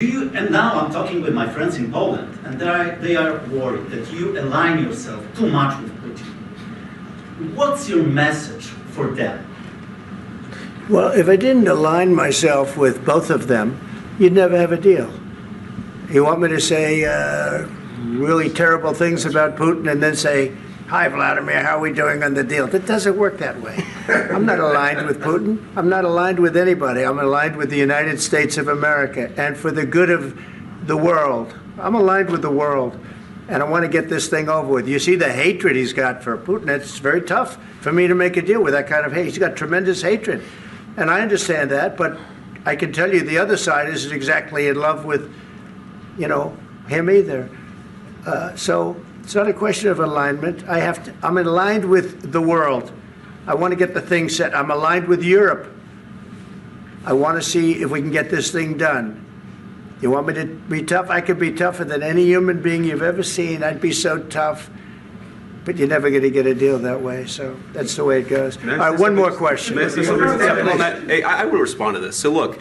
And now I'm talking with my friends in Poland, and they are worried that you align yourself too much with Putin. What's your message for them? Well, if I didn't align myself with both of them, you'd never have a deal. You want me to say really terrible things about Putin and then say, "Hi, Vladimir, how are we doing on the deal?" That doesn't work that way. I'm not aligned with Putin. I'm not aligned with anybody. I'm aligned with the United States of America and for the good of the world. I'm aligned with the world, and I want to get this thing over with. You see the hatred he's got for Putin. It's very tough for me to make a deal with that kind of hate. He's got tremendous hatred, and I understand that, but I can tell you the other side isn't exactly in love with, him either. So it's not a question of alignment. I'm aligned with the world. I want to get the thing set. I'm aligned with Europe. I want to see if we can get this thing done. You want me to be tough? I could be tougher than any human being you've ever seen. I'd be so tough. But you're never going to get a deal that way. So that's the way it goes. All right, one more question. I will respond to this. So look,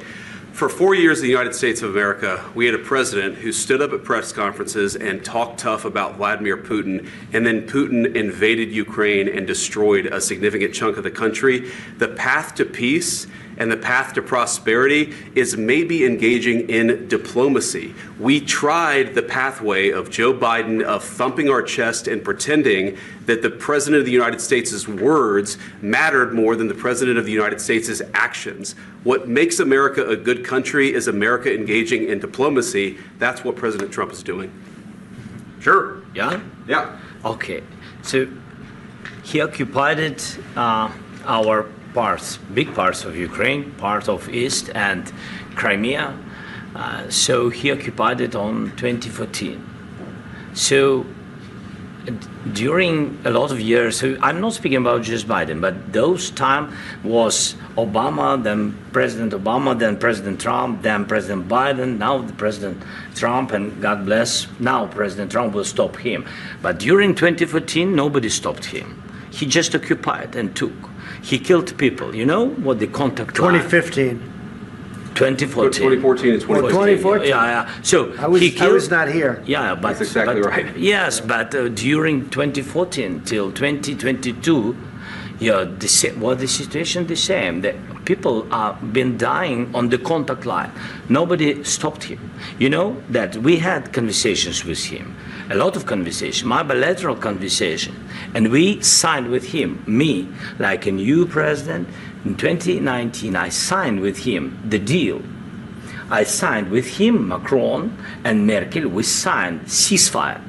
for 4 years in the United States of America, we had a president who stood up at press conferences and talked tough about Vladimir Putin, and then Putin invaded Ukraine and destroyed a significant chunk of the country. The path to peace and the path to prosperity is maybe engaging in diplomacy. We tried the pathway of Joe Biden of thumping our chest and pretending that the President of the United States' words mattered more than the President of the United States' actions. What makes America a good country is America engaging in diplomacy. That's what President Trump is doing. Sure. Yeah? Yeah. Okay. So he occupied our parts, big parts of Ukraine, part of East and Crimea. So he occupied it on 2014. So during a lot of years, so I'm not speaking about just Biden, but those time was Obama, then President Obama, then President Trump, then President Biden, now the President Trump, and God bless, now President Trump will stop him. But during 2014, nobody stopped him. He just occupied and took. He killed people. You know what the contact 2015. 2014. 2014 and 2015. 2014. Yeah. So I was not here. Yeah, but that's exactly right. Yes, but during 2014 till 2022, the situation the same. The people have been dying on the contact line. Nobody stopped him. You know that we had conversations with him, a lot of conversation, my bilateral conversation, and we signed with him, me, like a new president. In 2019, I signed with him the deal. I signed with him, Macron and Merkel, we signed ceasefire.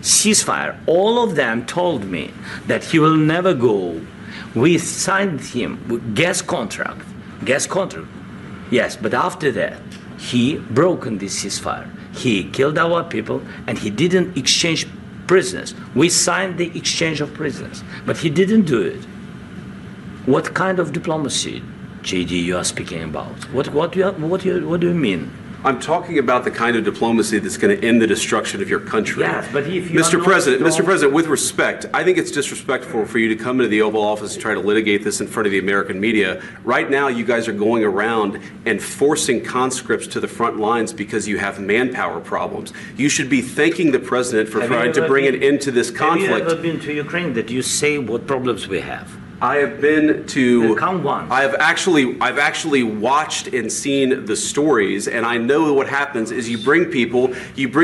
Ceasefire. All of them told me that he will never go. We signed with him with gas contract. Yes, but after that, he broken this ceasefire. He killed our people and he didn't exchange prisoners. We signed the exchange of prisoners, but he didn't do it. What kind of diplomacy, JD, you are speaking about? What do you mean? I'm talking about the kind of diplomacy that's going to end the destruction of your country. Yes, but if you Mr. President, with respect, I think it's disrespectful for you to come into the Oval Office and try to litigate this in front of the American media. Right now, you guys are going around and forcing conscripts to the front lines because you have manpower problems. You should be thanking the president for trying to bring an end to this conflict. Have you ever been to Ukraine that you say what problems we have? I have been to. Count one. I've actually watched and seen the stories, and I know what happens is you bring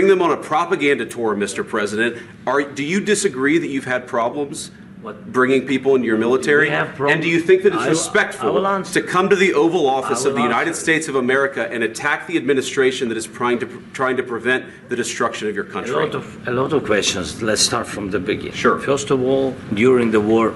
them on a propaganda tour, Mr. President. Do you disagree that you've had problems bringing people into your military? And do you think that it's respectful to come to the Oval Office of the United States of America and attack the administration that is trying to prevent the destruction of your country? A lot of questions. Let's start from the beginning. Sure. First of all, during the war,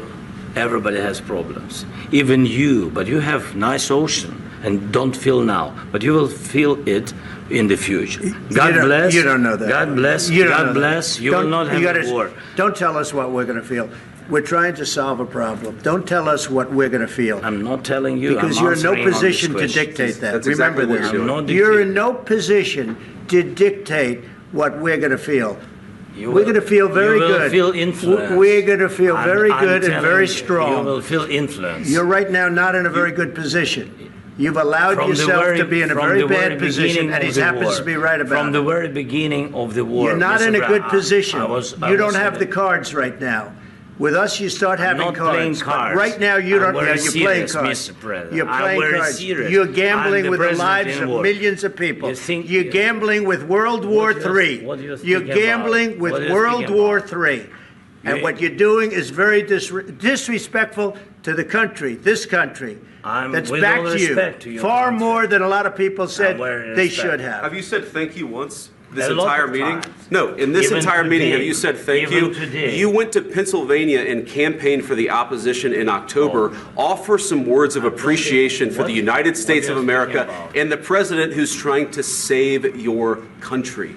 everybody has problems, even you, but you have nice ocean and don't feel now, but you will feel it in the future. God bless. You don't know that. God bless. God bless. You will not have a war. Don't tell us what we're going to feel. We're trying to solve a problem. Don't tell us what we're going to feel. I'm not telling you. Because you're in no position to dictate that. That's Remember exactly this. You're in no position to dictate what we're going to feel. We're going to feel very good. You will feel influence. We're going to feel very good and very strong. You will feel influence. You're right now not in a very good position. You've allowed From the yourself very- to be in a from very the very bad position, beginning and he of the happens war. to be right about From it. the very beginning of the war. You're not Mr. in a Brown, good position. I You don't was have in the a- cards right now. With us, you start I'm having not playing cards. But cards. right now, you I'm don't. very You're playing serious, cards. Mr. President. You're I'm playing very cards. serious. You're I'm gambling the with the president lives in of war. millions of people. You think- You're gambling with World War What do you- III. what do you You're think about? gambling with What do you World think War about? III. And You- what you're doing is very disrespectful to the country, this country, that's with all backed you respect to your far country. more than a lot of people said very they respect. should have. Have you said thank you once? This A lot entire of meeting? times. No, in this Even entire meeting, today. have you said thank Even you? today. You went to Pennsylvania and campaigned for the opposition in October. Offer some words of appreciation for what- the United what States are of you America speaking about? and the president who's trying to save your country.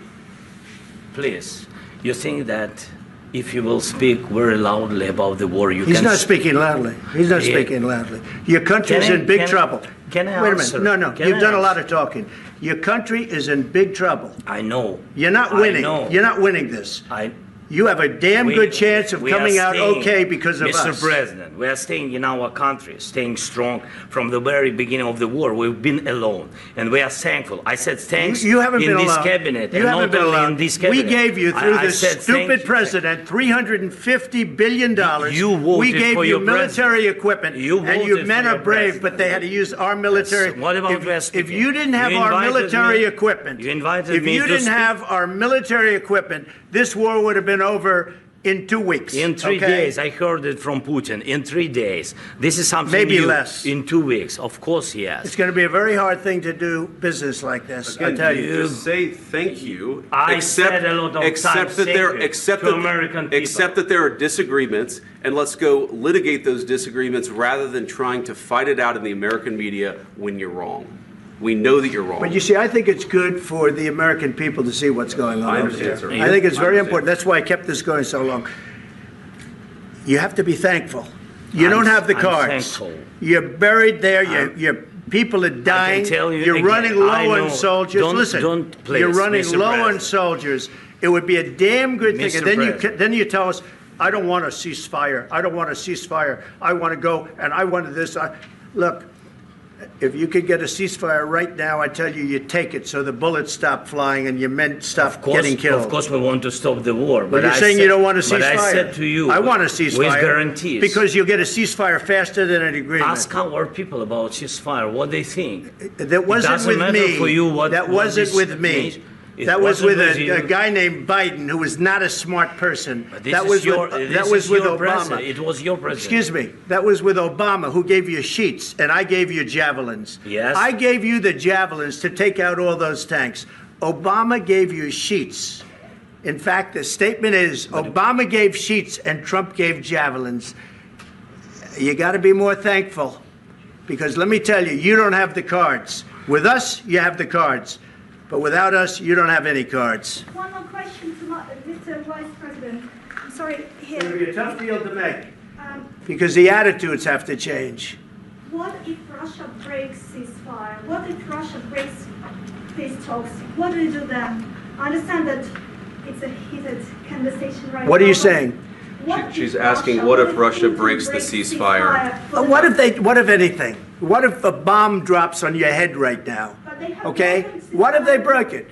Please, you think that if you will speak very loudly about the war, you He's can... not speaking loudly. He's not Yeah. speaking loudly. Your country is Can I- in big can I- trouble. can I Wait a answer? minute. No, Can you've I done a lot answer? of talking. Your country is in big trouble. I know. You're not I winning. know. You're not winning this. I, You have a damn good chance of we are coming out staying- okay because of Mr. us. President, we are staying in our country, staying strong from the very beginning of the war. We've been alone, and we are thankful. I said thanks You haven't in been this alone. cabinet, You and haven't not been only alone. in this We cabinet. gave you, through I this said thank stupid you. president, $350 billion. You voted we gave for you your military president. equipment. You and you voted men for are your brave, president. but they had to use our military. Yes. What about if West you didn't have You our invited military me- equipment, you invited if me you to didn't speak. have our military equipment, this war would have been over in 2 weeks. In 3 okay? days, I heard it from Putin. In 3 days, this is something Maybe new. less. In 2 weeks, of course, yes. It's going to be a very hard thing to do business like this. I tell you. Just say thank you. I said a lot of except times that thank there, you except to that, American people. except that there are disagreements, and let's go litigate those disagreements rather than trying to fight it out in the American media when you're wrong. We know that you're wrong. But you see, I think it's good for the American people to see what's going on I over understand, there. sir. I think it's I very understand. important. That's why I kept this going so long. You have to be thankful. You don't have the I'm cards. thankful. You're buried there. Your people are dying. tell you You're again, running I low know. on soldiers. Don't- Listen, don't please, you're running Mr. low on President. soldiers. It would be a damn good thing. Mr. And then President. then you tell us, I don't want a ceasefire. I don't want a ceasefire. I want to go and I wanted this. Look. If you could get a ceasefire right now, I tell you, you take it so the bullets stop flying and your men stop getting killed. Of course, we want to stop the war. But you're saying you don't want a ceasefire. But I said to you, I want a ceasefire. with guarantees. Because you'll get a ceasefire faster than an agreement. Ask our people about ceasefire, what they think. That wasn't doesn't with matter me. for you what- that what wasn't this with me. means. It That was wasn't with with you. a guy named Biden, who was not a smart person. But this That is was your, with, this that was is with your Obama. president. It was your president. Excuse me. That was with Obama, who gave you sheets, and I gave you javelins. Yes. I gave you the javelins to take out all those tanks. Obama gave you sheets. In fact, the statement is Obama gave sheets and Trump gave javelins. You got to be more thankful, because let me tell you, you don't have the cards. With us, you have the cards. But without us, you don't have any cards. One more question to Mr. Vice President. I'm sorry, It's going to here. be a tough deal to make, Um, because the attitudes have to change. what if Russia breaks ceasefire? What if Russia breaks peace talks? What do you do then? I understand that it's a heated conversation right now. What are you but saying? what She's if asking, Russia- what if Russia Putin breaks the breaks ceasefire? for the- What if anything? What if a bomb drops on your head right now? But they have Okay? weapons What if they to- broke it?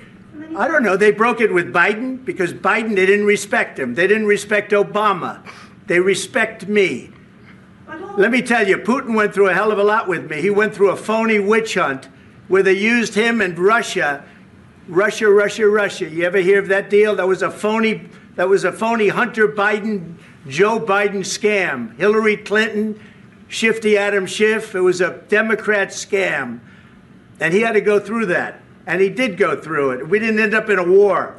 I don't know. They broke it with Biden because Biden, they didn't respect him. They didn't respect Obama. They respect me. But all- Let me tell you, Putin went through a hell of a lot with me. He went through a phony witch hunt where they used him and Russia. Russia. You ever hear of that deal? That was a phony Hunter Biden, Joe Biden scam. Hillary Clinton, Shifty Adam Schiff. It was a Democrat scam. And he had to go through that. And he did go through it. We didn't end up in a war.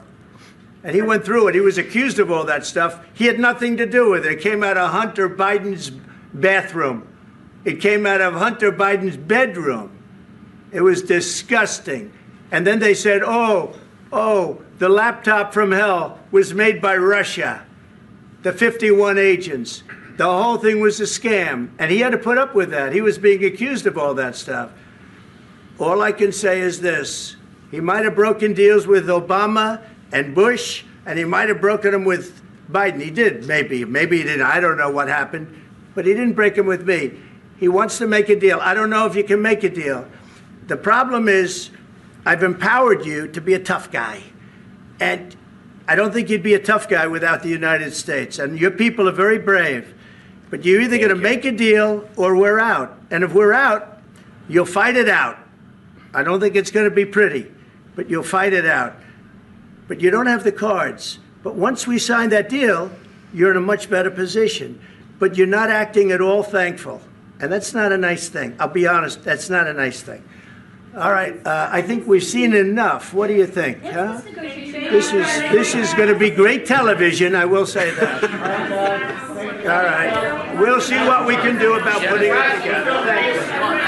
And he went through it. He was accused of all that stuff. He had nothing to do with it. It came out of Hunter Biden's bathroom. It came out of Hunter Biden's bedroom. It was disgusting. And then they said, oh, the laptop from hell was made by Russia. The 51 agents. The whole thing was a scam. And he had to put up with that. He was being accused of all that stuff. All I can say is this. He might have broken deals with Obama and Bush, and he might have broken them with Biden. He did, maybe. Maybe he didn't. I don't know what happened. But he didn't break them with me. He wants to make a deal. I don't know if you can make a deal. The problem is I've empowered you to be a tough guy. And I don't think you'd be a tough guy without the United States. And your people are very brave. But you're either going to make a deal or we're out. And if we're out, you'll fight it out. I don't think it's going to be pretty, but you'll fight it out. But you don't have the cards. But once we sign that deal, you're in a much better position. But you're not acting at all thankful. And that's not a nice thing. I'll be honest, that's not a nice thing. All right, I think we've seen enough. What do you think? Huh? This is going to be great television, I will say that. All right, we'll see what we can do about putting it together. Thank you.